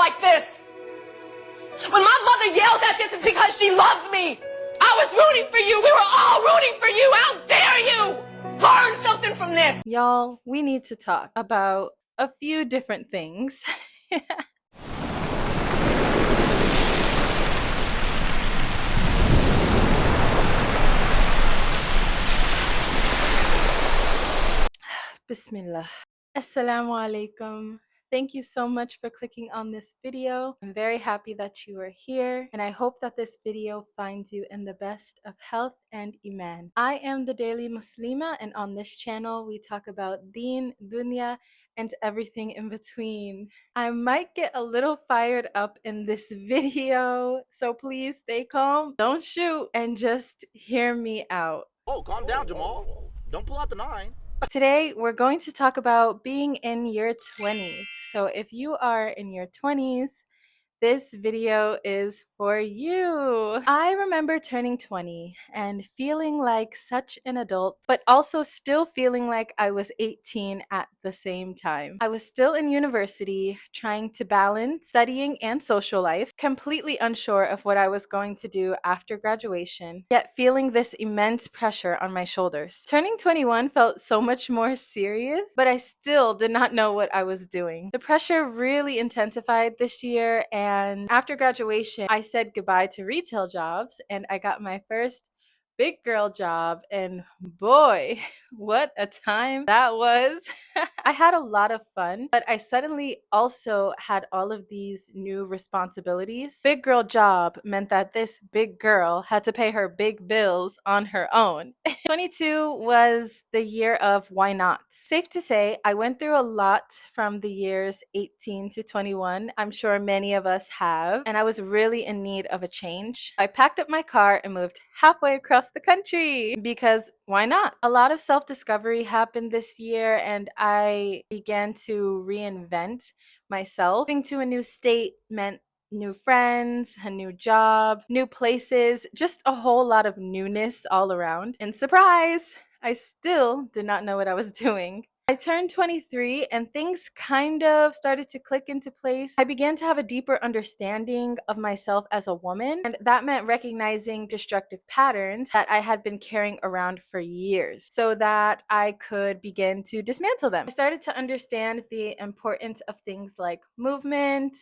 like this. When my mother yells at this, it's because she loves me. I was rooting for you. We were all rooting for you. How dare you? Learn something from this. Y'all, we need to talk about a few different things. Bismillah. Assalamu Alaikum. Thank you so much for clicking on this video. I'm very happy that you are here, and I hope that this video finds you in the best of health and iman. I am the Daily Muslimah, and on this channel we talk about deen, dunya, and everything in between. I might get a little fired up in this video, so please stay calm, don't shoot, and just hear me out. Oh, calm down, Jamal. Don't pull out the 9. Today, we're going to talk about being in your 20s. So if you are in your 20s, this video is for you. I remember turning 20 and feeling like such an adult, but also still feeling like I was 18 at the same time. I was still in university, trying to balance studying and social life, completely unsure of what I was going to do after graduation, yet feeling this immense pressure on my shoulders. Turning 21 felt so much more serious, but I still did not know what I was doing. The pressure really intensified this year, and after graduation, I said goodbye to retail jobs and I got my first big girl job, and boy, what a time that was. I had a lot of fun, but I suddenly also had all of these new responsibilities. Big girl job meant that this big girl had to pay her big bills on her own. 22 was the year of why not. Safe to say, I went through a lot from the years 18 to 21. I'm sure many of us have, and I was really in need of a change. I packed up my car and moved halfway across the country because why not? A lot of self-discovery happened this year, and I began to reinvent myself. Moving to a new state meant new friends, a new job, new places, just a whole lot of newness all around. And surprise, I still did not know what I was doing. I turned 23 and things kind of started to click into place. I began to have a deeper understanding of myself as a woman, and that meant recognizing destructive patterns that I had been carrying around for years so that I could begin to dismantle them. I started to understand the importance of things like movement,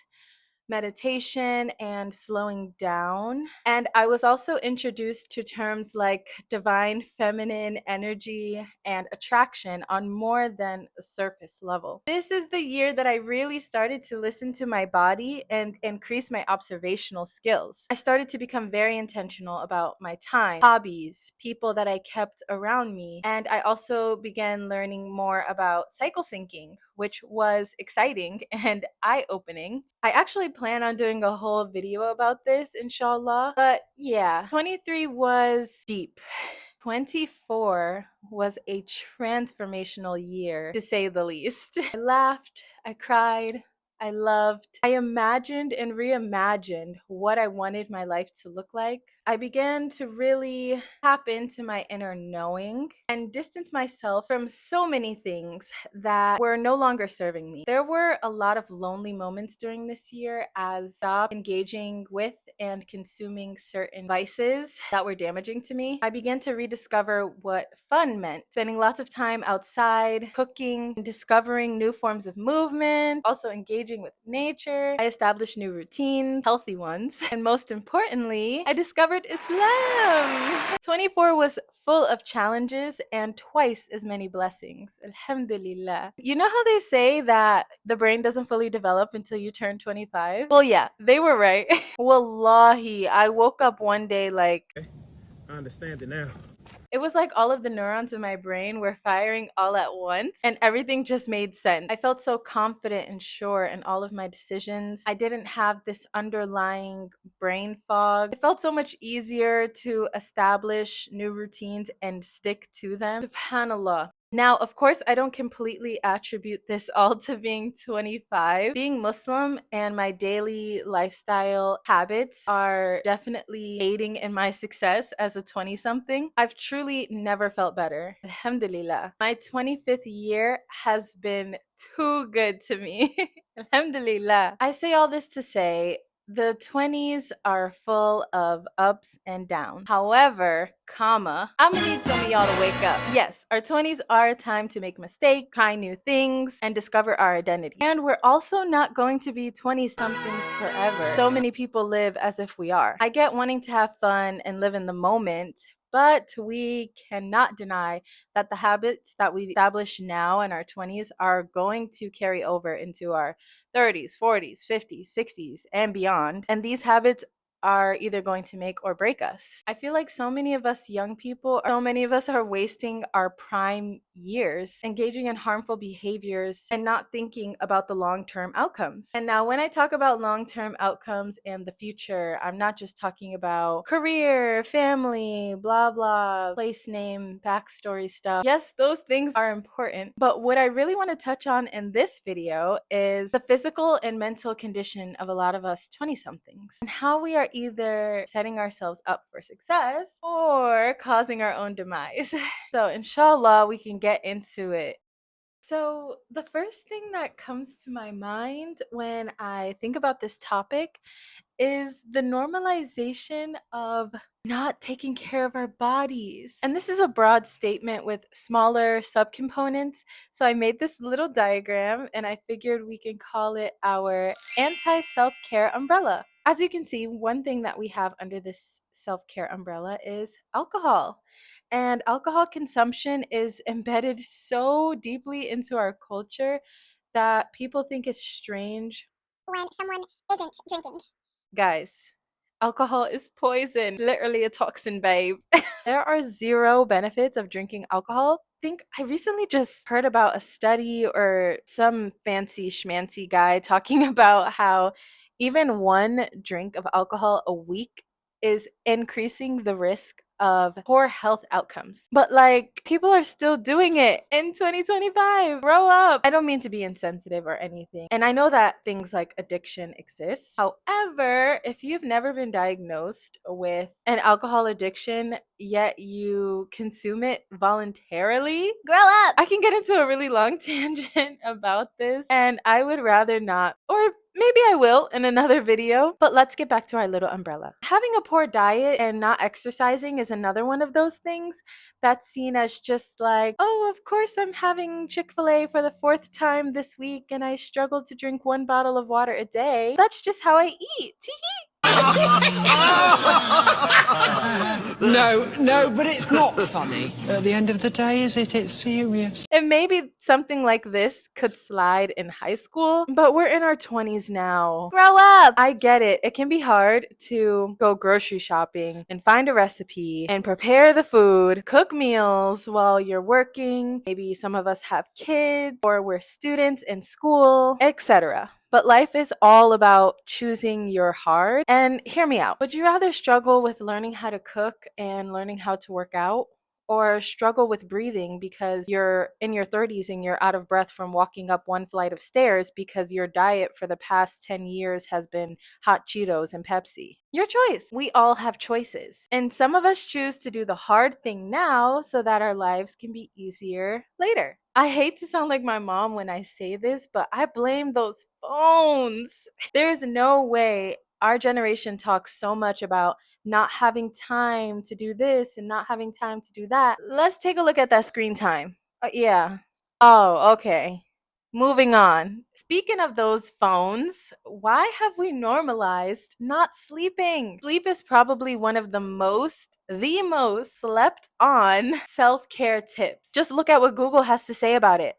meditation, and slowing down. And I was also introduced to terms like divine feminine energy and attraction on more than a surface level. This is the year that I really started to listen to my body and increase my observational skills. I started to become very intentional about my time, hobbies, people that I kept around me, and I also began learning more about cycle syncing, which was exciting and eye-opening. I actually plan on doing a whole video about this, inshallah. But yeah, 23 was deep. 24 was a transformational year, to say the least. I laughed, I cried, I loved. I imagined and reimagined what I wanted my life to look like. I began to really tap into my inner knowing and distance myself from so many things that were no longer serving me. There were a lot of lonely moments during this year as I stopped engaging with and consuming certain vices that were damaging to me. I began to rediscover what fun meant, spending lots of time outside, cooking, discovering new forms of movement, also engaging with nature. I established new routines, healthy ones, and most importantly, I discovered Islam. 24 was full of challenges and twice as many blessings. Alhamdulillah. You know how they say that the brain doesn't fully develop until you turn 25? Well, yeah, they were right. Wallahi, I woke up one day like, I understand it now. it was like all of the neurons in my brain were firing all at once and everything just made sense. I felt so confident and sure in all of my decisions. I didn't have this underlying brain fog. It felt so much easier to establish new routines and stick to them. SubhanAllah. Now, of course, I don't completely attribute this all to being 25. Being Muslim and my daily lifestyle habits are definitely aiding in my success as a 20-something. I've truly never felt better. Alhamdulillah. My 25th year has been too good to me. Alhamdulillah. I say all this to say the 20s are full of ups and downs. However, comma, I'm gonna need some of y'all to wake up. Yes, our 20s are a time to make mistakes, try new things, and discover our identity. And we're also not going to be 20 somethings forever. So many people live as if we are. I get wanting to have fun and live in the moment, but we cannot deny that the habits that we establish now in our 20s are going to carry over into our 30s, 40s, 50s, 60s, and beyond. And these habits are either going to make or break us. I feel like so many of us young people, so many of us are wasting our prime years engaging in harmful behaviors and not thinking about the long-term outcomes. And now when I talk about long-term outcomes and the future, I'm not just talking about career, family, blah, blah, place name, backstory stuff. Yes, those things are important, but what I really want to touch on in this video is the physical and mental condition of a lot of us 20-somethings and how we are either setting ourselves up for success or causing our own demise. So inshallah, we can get into it. So the first thing that comes to my mind when I think about this topic is the normalization of not taking care of our bodies. And this is a broad statement with smaller subcomponents. So I made this little diagram and I figured we can call it our anti-self-care umbrella. As you can see, one thing that we have under this self-care umbrella is alcohol. And alcohol consumption is embedded so deeply into our culture that people think it's strange when someone isn't drinking. Guys, alcohol is poison. Literally a toxin, babe. There are zero benefits of drinking alcohol. I recently just heard about a study or some fancy schmancy guy talking about how even one drink of alcohol a week is increasing the risk of poor health outcomes. But like, people are still doing it in 2025. Grow up. I don't mean to be insensitive or anything. And I know that things like addiction exist. However, if you've never been diagnosed with an alcohol addiction, yet you consume it voluntarily, Grow up! I can get into a really long tangent about this, and I would rather not, or maybe I will in another video, but let's get back to our little umbrella. Having a poor diet and not exercising is another one of those things that's seen as just like, oh, of course I'm having Chick-fil-A for the 4th time this week and I struggle to drink 1 bottle of water a day. That's just how I eat. No, but it's not funny. At the end of the day, is it? It's serious. And maybe something like this could slide in high school, but we're in our 20s now. Grow up! I get it. It can be hard to go grocery shopping and find a recipe and prepare the food, cook meals while you're working. Maybe some of us have kids or we're students in school, etc. But life is all about choosing your hard. And hear me out. Would you rather struggle with learning how to cook and learning how to work out, or struggle with breathing because you're in your 30s and you're out of breath from walking up 1 flight of stairs because your diet for the past 10 years has been hot Cheetos and Pepsi? Your choice. We all have choices. And some of us choose to do the hard thing now so that our lives can be easier later. I hate to sound like my mom when I say this, but I blame those phones. There's no way our generation talks so much about not having time to do this and not having time to do that. Let's take a look at that screen time. Yeah. Oh, okay. Moving on. Speaking of those phones, why have we normalized not sleeping? Sleep is probably one of the most slept on self-care tips. Just look at what Google has to say about it.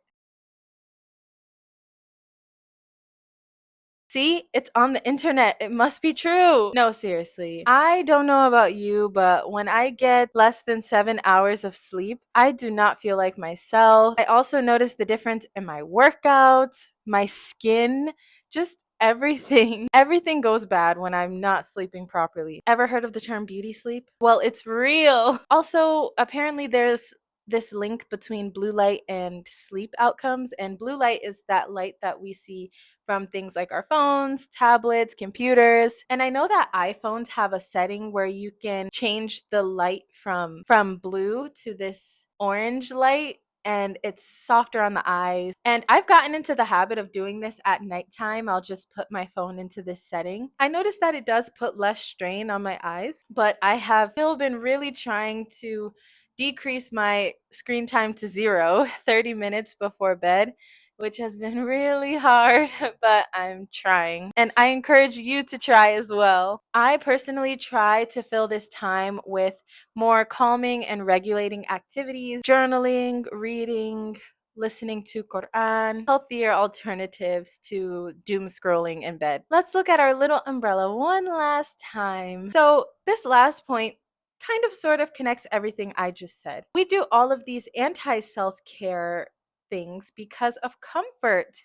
See, it's on the internet. It must be true. No, seriously. I don't know about you, but when I get less than 7 hours of sleep, I do not feel like myself. I also notice the difference in my workouts, my skin, just everything. Everything goes bad when I'm not sleeping properly. Ever heard of the term beauty sleep? Well, it's real. Also, apparently there's this link between blue light and sleep outcomes, and blue light is that light that we see from things like our phones, tablets, computers. And I know that iPhones have a setting where you can change the light from blue to this orange light and it's softer on the eyes. And I've gotten into the habit of doing this at nighttime. I'll just put my phone into this setting. I noticed that it does put less strain on my eyes, but I have still been really trying to decrease my screen time to 0, 30 minutes before bed, which has been really hard, but I'm trying. And I encourage you to try as well. I personally try to fill this time with more calming and regulating activities, journaling, reading, listening to Quran, healthier alternatives to doom scrolling in bed. Let's look at our little umbrella one last time. So this last point kind of sort of connects everything I just said. We do all of these anti-self-care things because of comfort.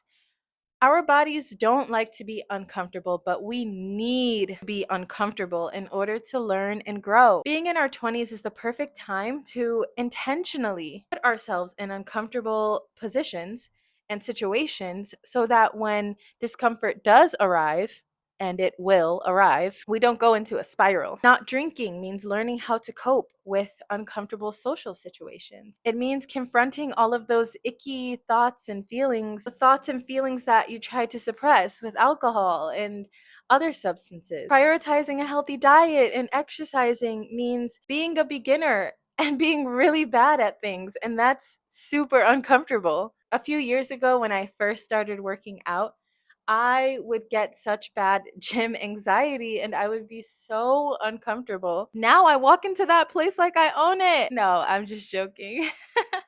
Our bodies don't like to be uncomfortable, but we need to be uncomfortable in order to learn and grow. Being in our 20s is the perfect time to intentionally put ourselves in uncomfortable positions and situations so that when discomfort does arrive, and it will arrive, we don't go into a spiral. Not drinking means learning how to cope with uncomfortable social situations. It means confronting all of those icky thoughts and feelings, the thoughts and feelings that you try to suppress with alcohol and other substances. Prioritizing a healthy diet and exercising means being a beginner and being really bad at things, and that's super uncomfortable. A few years ago, when I first started working out, I would get such bad gym anxiety and I would be so uncomfortable. Now I walk into that place like I own it. No, I'm just joking.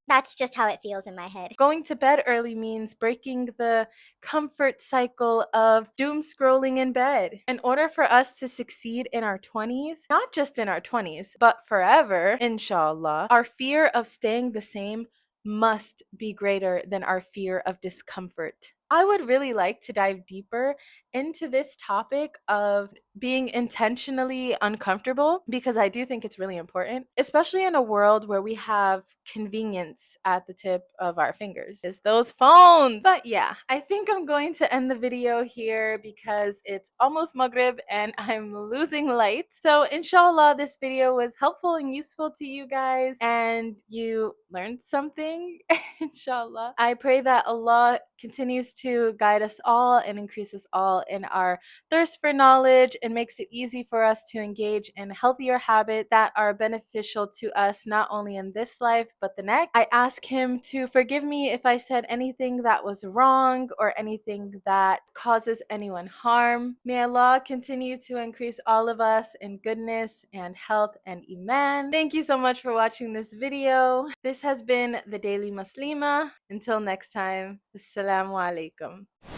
That's just how it feels in my head. Going to bed early means breaking the comfort cycle of doom scrolling in bed. In order for us to succeed in our 20s, not just in our 20s, but forever, inshallah, our fear of staying the same must be greater than our fear of discomfort. I would really like to dive deeper into this topic of being intentionally uncomfortable because I do think it's really important, especially in a world where we have convenience at the tip of our fingers. It's those phones. But yeah, I think I'm going to end the video here because it's almost Maghrib and I'm losing light. So inshallah, this video was helpful and useful to you guys and you learned something, inshallah. I pray that Allah continues to guide us all and increase us all in our thirst for knowledge and makes it easy for us to engage in healthier habits that are beneficial to us not only in this life but the next. I ask him to forgive me if I said anything that was wrong or anything that causes anyone harm. May Allah continue to increase all of us in goodness and health and iman. Thank you so much for watching this video. This has been the Daily Muslimah. Until next time, Assalamu Alaikum.